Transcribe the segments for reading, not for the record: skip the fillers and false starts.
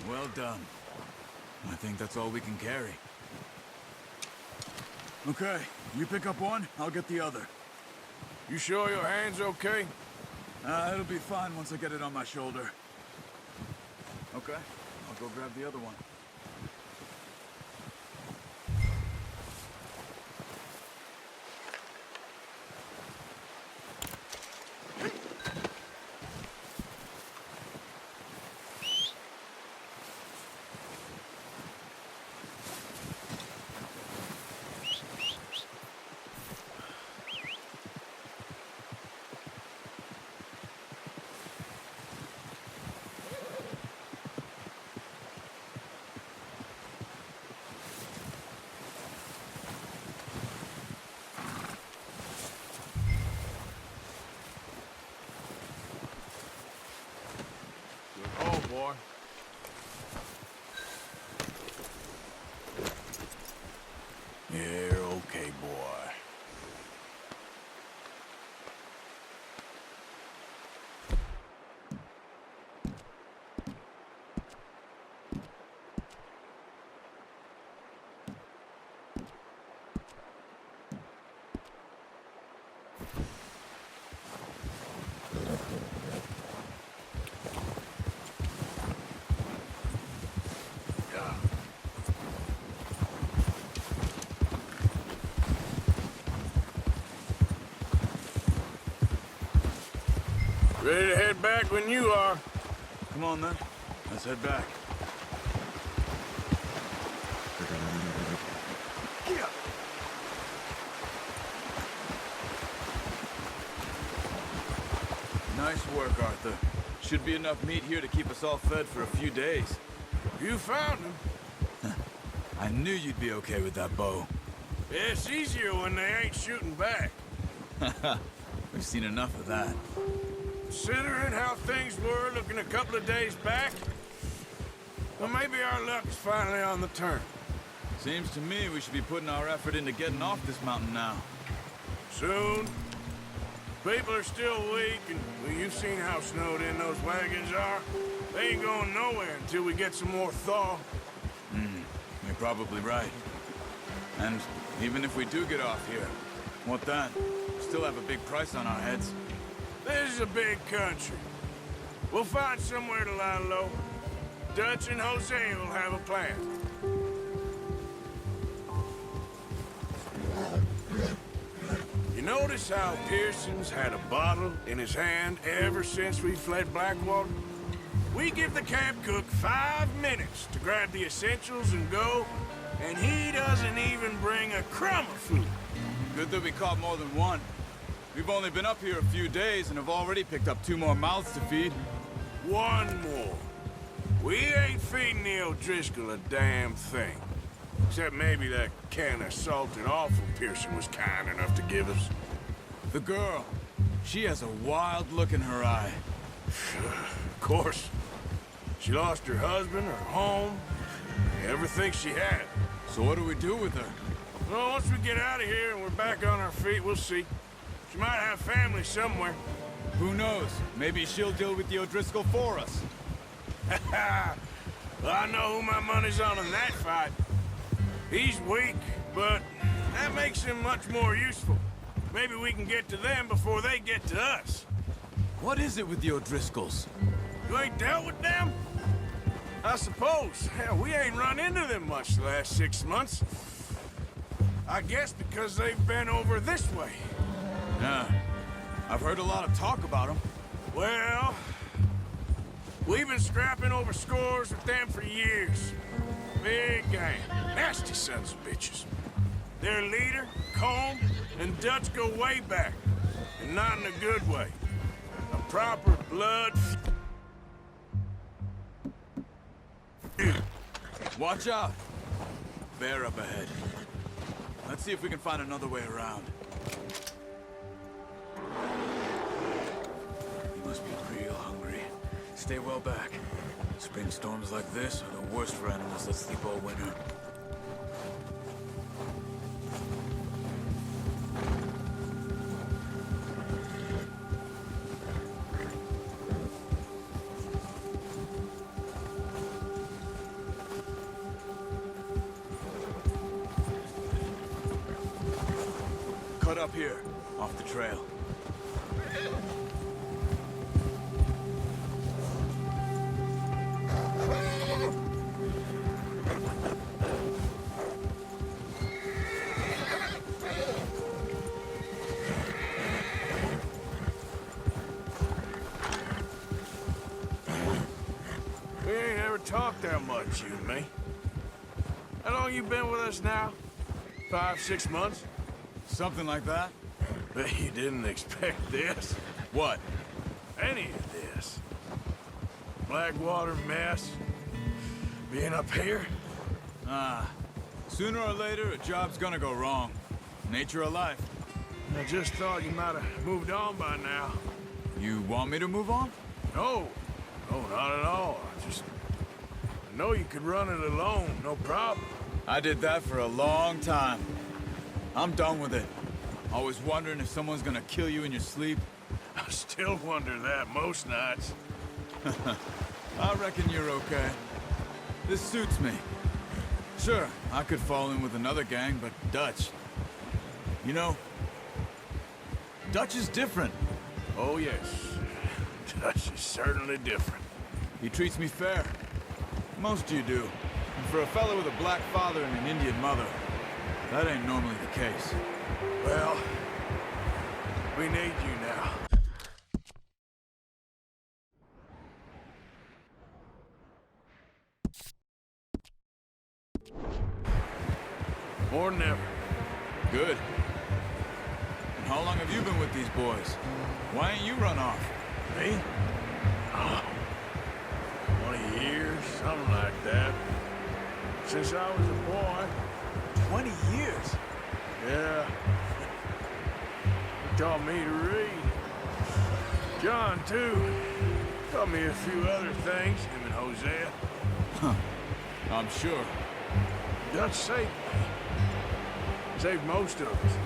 Well done. I think that's all we can carry. Okay, you pick up one, I'll get the other. You sure your hand's okay? It'll be fine once I get it on my shoulder. Okay, I'll go grab the other one. Oh, boy. You're okay, boy. Ready to head back when you are. Come on, then. Let's head back. Nice work, Arthur. Should be enough meat here to keep us all fed for a few days. You found him. I knew you'd be okay with that bow. It's easier when they ain't shooting back. We've seen enough of that. Considering how things were looking a couple of days back, well, maybe our luck's finally on the turn. Seems to me we should be putting our effort into getting off this mountain now. Soon. People are still weak, and well, you've seen how snowed in those wagons are. They ain't going nowhere until we get some more thaw. You're probably right. And even if we do get off here, what then? Still have a big price on our heads. This is a big country. We'll find somewhere to lie low. Dutch and Jose will have a plan. You notice how Pearson's had a bottle in his hand ever since we fled Blackwater? We give the camp cook 5 minutes to grab the essentials and go, and he doesn't even bring a crumb of food. Good that we caught more than one. We've only been up here a few days and have already picked up 2 more mouths to feed. One more. We ain't feeding the O'Driscoll a damn thing. Except maybe that can of salted offal Pearson was kind enough to give us. The girl, she has a wild look in her eye. Of course. She lost her husband, her home, everything she had. So what do we do with her? Well, once we get out of here and we're back on our feet, we'll see. She might have family somewhere. Who knows? Maybe she'll deal with the O'Driscoll for us. Well, I know who my money's on in that fight. He's weak, but that makes him much more useful. Maybe we can get to them before they get to us. What is it with the O'Driscolls? You ain't dealt with them? I suppose. Hell, we ain't run into them much the last 6 months. I guess because they've been over this way. Yeah, I've heard a lot of talk about them. Well, we've been scrapping over scores with them for years. Big gang. Nasty sons of bitches. Their leader, Combe, and Dutch go way back. And not in a good way. A proper blood... Watch out! Bear up ahead. Let's see if we can find another way around. You must be real hungry. Stay well back. Spring storms like this are the worst for animals that sleep all winter. cut up here, off the trail. We ain't ever talked that much, you and me. How long you been with us now? 5, 6 months? Something like that? Bet you didn't expect this. What? Any of this. Blackwater mess. Being up here? Sooner or later, a job's gonna go wrong. Nature of life. I just thought you might have moved on by now. You want me to move on? No. No, not at all. I know you could run it alone, no problem. I did that for a long time. I'm done with it. Always wondering if someone's gonna kill you in your sleep. I still wonder that most nights. I reckon you're okay. This suits me. Sure, I could fall in with another gang, but Dutch... You know, Dutch is different. Oh, yes. Dutch is certainly different. He treats me fair. Most of you do. And for a fella with a black father and an Indian mother, that ain't normally the case. Well, we need you now. More than ever. Good. And how long have you been with these boys? Why ain't you run off? Me? Oh, 20 years, something like that. Since I was a boy. 20 years? Yeah. He taught me to read. John, too. Taught me a few other things, him and Hosea. Huh. I'm sure. Dutch saved me. Saved most of us.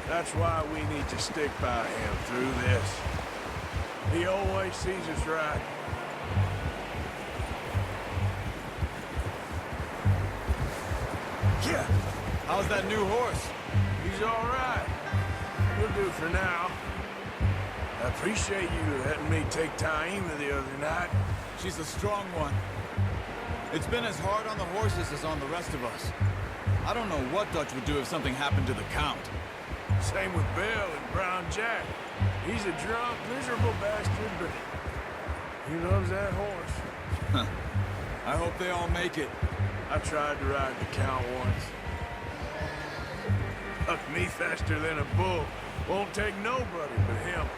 That's why we need to stick by him through this. He always sees us right. Yeah. How's that new horse? He's all right. We'll do for now. I appreciate you letting me take Taima the other night. She's a strong one. It's been as hard on the horses as on the rest of us. I don't know what Dutch would do if something happened to the Count. Same with Bill and Brown Jack. He's a drunk, miserable bastard, but he loves that horse. I hope they all make it. I tried to ride the Count once. Bucked me faster than a bull. Won't take nobody but him.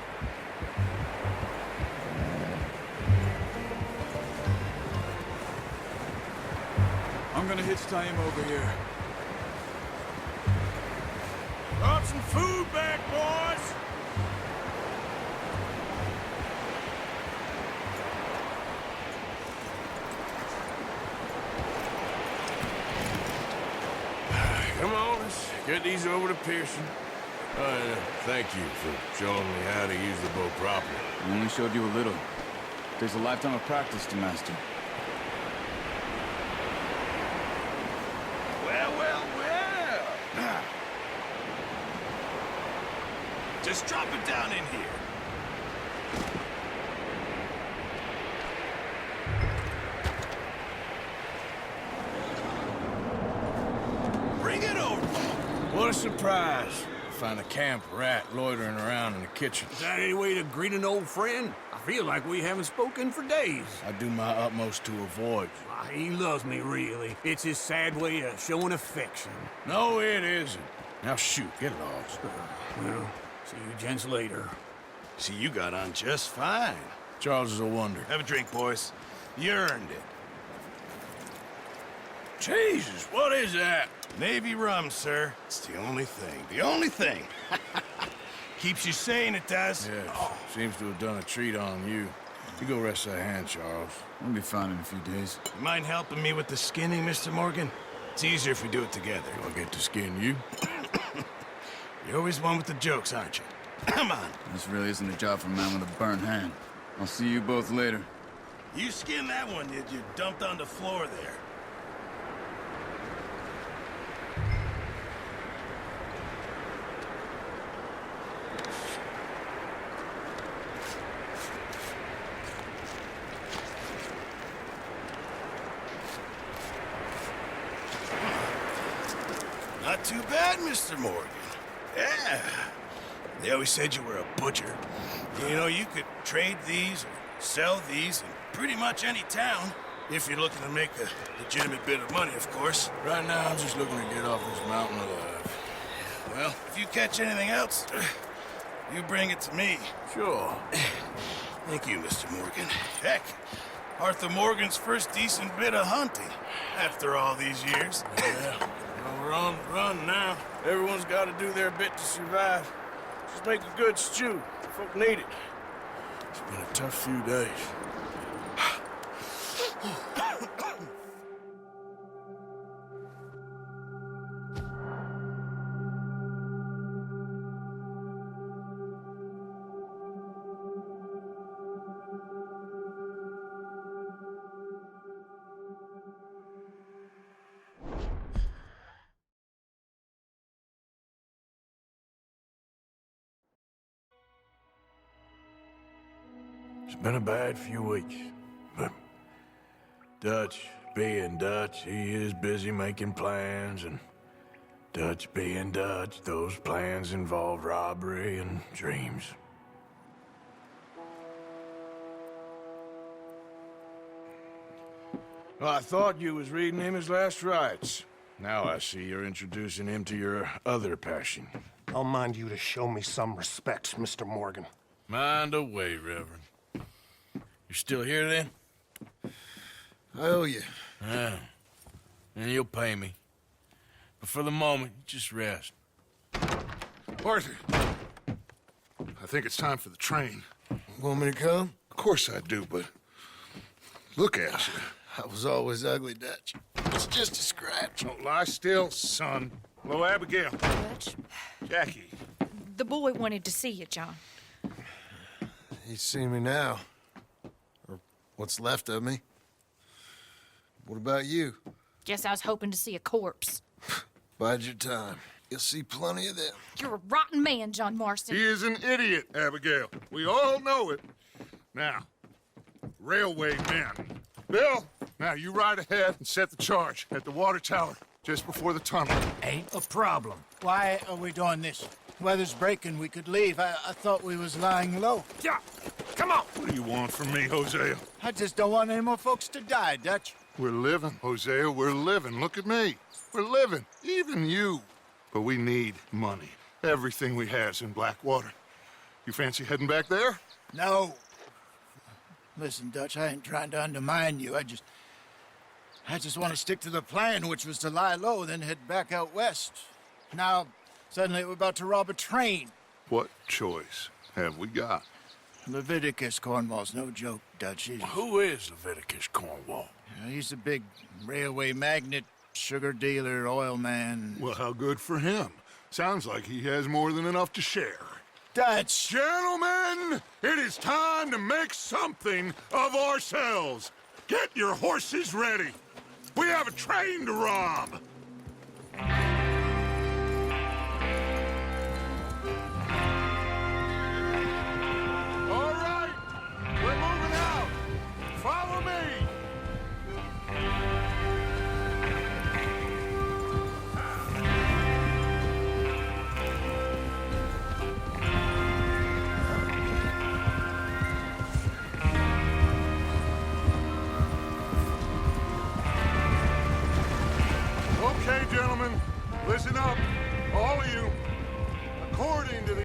I'm gonna hitch Taima over here. Brought some food back, boys! Come on, let's get these over to Pearson. Thank you for showing me how to use the boat properly. I only showed you a little. Takes a lifetime of practice to master. Well. Just drop it down in here. Bring it over. What a surprise. Find a camp rat loitering around in the kitchen. Is that any way to greet an old friend? I feel like we haven't spoken for days. I do my utmost to avoid you. Ah, he loves me, really. It's his sad way of showing affection. No, it isn't. Now shoot, get lost. Well, see you gents later. See, you got on just fine. Charles is a wonder. Have a drink, boys. You earned it. Jesus, what is that? Navy rum, sir. It's the only thing. The only thing. Keeps you sane, it does. Yes, seems to have done a treat on you. You go rest that hand, Charles. We'll be fine in a few days. You mind helping me with the skinning, Mr. Morgan? It's easier if we do it together. Do I get to skin you? You're always one with the jokes, aren't you? Come on. This really isn't a job for a man with a burnt hand. I'll see you both later. You skinned that one, did you? Dumped on the floor there. too bad, Mr. Morgan. Yeah. They always said you were a butcher. You know, you could trade these or sell these in pretty much any town. If you're looking to make a legitimate bit of money, of course. Right now, I'm just looking to get off this mountain alive. Well, if you catch anything else, you bring it to me. Sure. Thank you, Mr. Morgan. Heck, Arthur Morgan's first decent bit of hunting after all these years. Yeah. Well, we're on the run now. Everyone's got to do their bit to survive. Just make a good stew. Folk need it. It's been a tough few days. It's been a bad few weeks, but Dutch being Dutch, he is busy making plans, and Dutch being Dutch, those plans involve robbery and dreams. Well, I thought you was reading him his last rites. Now I see you're introducing him to your other passion. I'll mind you to show me some respect, Mr. Morgan. Mind away, Reverend. You still here, then? I owe you. Yeah. And you'll pay me. But for the moment, just rest. Arthur, I think it's time for the train. Want me to come? Of course I do, but look at you. I was always ugly, Dutch. It's just a scratch. Don't lie still, son. Hello, Abigail. Dutch, Jackie. the boy wanted to see you, John. He's seen me now. Or what's left of me. What about you? Guess I was hoping to see a corpse. Bide your time. You'll see plenty of them. You're a rotten man, John Marston. He is an idiot, Abigail. We all know it. Now, railway men. Bill, now you ride ahead and set the charge at the water tower just before the tunnel. Ain't a problem. Why are we doing this? Weather's breaking. We could leave. I thought we was lying low. Yeah, come on. What do you want from me, Hosea? I just don't want any more folks to die, Dutch. We're living, Hosea. We're living. Look at me. We're living. Even you. But we need money. Everything we has in Blackwater. You fancy heading back there? No. Listen, Dutch, I ain't trying to undermine you. I just want to stick to the plan, which was to lie low, then head back out west. Now, suddenly we're about to rob a train. What choice have we got? Leviticus Cornwall's no joke, Dutch. Who is Leviticus Cornwall? He's a big railway magnate, sugar dealer, oil man. Well, how good for him. Sounds like he has more than enough to share. Dutch! Gentlemen, it is time to make something of ourselves. Get your horses ready. We have a train to rob.